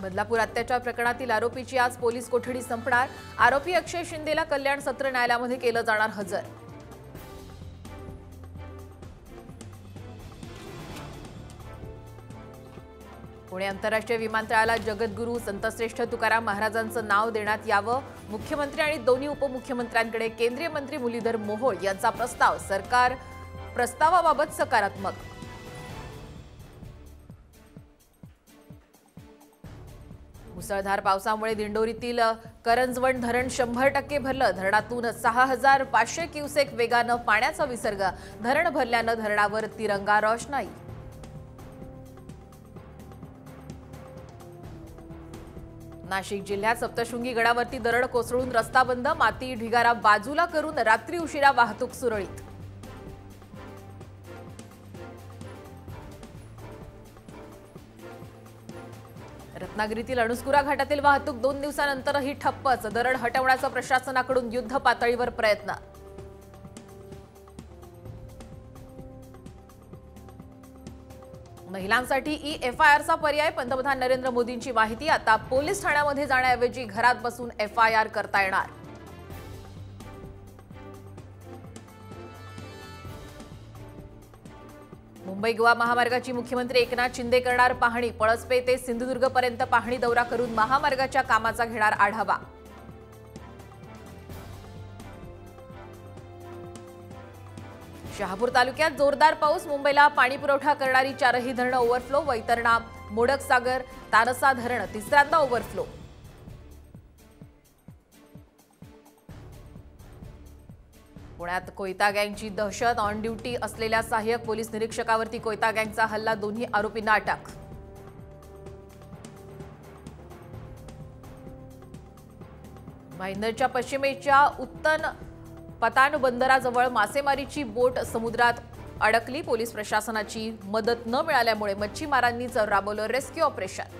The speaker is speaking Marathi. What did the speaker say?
बदलापूर अत्याचार प्रकरणातील आरोपीची आज पोलीस कोठडी संपणार। आरोपी अक्षय शिंदेला कल्याण सत्र न्यायालयामध्ये केलं जाणार हजर। पुणे आंतरराष्ट्रीय विमानतळाला जगद्गुरू संतश्रेष्ठ तुकाराम महाराजांचं नाव देण्यात यावं। मुख्यमंत्री आणि दोन्ही उपमुख्यमंत्र्यांकडे केंद्रीय मंत्री मुरलीधर मोहोळ यांचा प्रस्ताव। सरकार प्रस्तावाबाबत सकारात्मक। मुसळधार पावसामुळे दिंडोरीतील करंजवण धरण 100% भरलं। धरणातून 6500 क्युसेक वेगानं पाण्याचा विसर्ग। धरण भरल्यानं धरणावर तिरंगा रोषणाई। नाशिक जिल्ह्यात सप्तशृंगी गडावरती दरड कोसळून रस्ता बंद। माती ढिगारा बाजूला करून रात्री उशिरा वाहतूक सुरळीत। रत्नागिरीतील अणुस्कुरा घाटातील वाहतूक 2 दिवसांनंतरही ठप्पच। दरड हटवण्याचा प्रशासनाकडून युद्ध पातळीवर प्रयत्न। महिलांसाठी ई-FIRचा पर्याय। पंतप्रधान नरेंद्र मोदींची माहिती। आता पोलीस ठाण्यामध्ये जाण्याऐवजी घरात बसून FIR करता येणार। मुंबई गोवा महामार्गाची मुख्यमंत्री एकनाथ शिंदे करणार पाहणी। पळसपे ते सिंधुदुर्ग पर्यंत पाहणी दौरा करून महामार्गाच्या कामाचा घेणार आढावा। शहापूर तालुक्यात जोरदार पाऊस। मुंबईला पाणी पुरवठा करणारी 4ही धरणं ओव्हरफ्लो। वैतरणा, मोडकसागर, तानसा धरण तिसऱ्यांदा ओव्हरफ्लो। पुण्यात कोयता गँगची दहशत। ऑन ड्युटी असलेल्या सहाय्यक पोलीस निरीक्षकावरती कोयता गँगचा हल्ला। दोन्ही आरोपींना अटक। भाईंदरच्या पश्चिमेच्या उत्तन पतान बंदराजवळ मासेमारीची बोट समुद्रात अडकली। पोलीस प्रशासनाची मदत न मिळाल्यामुळे मच्छीमारांनीच राबवलं रेस्क्यू ऑपरेशन।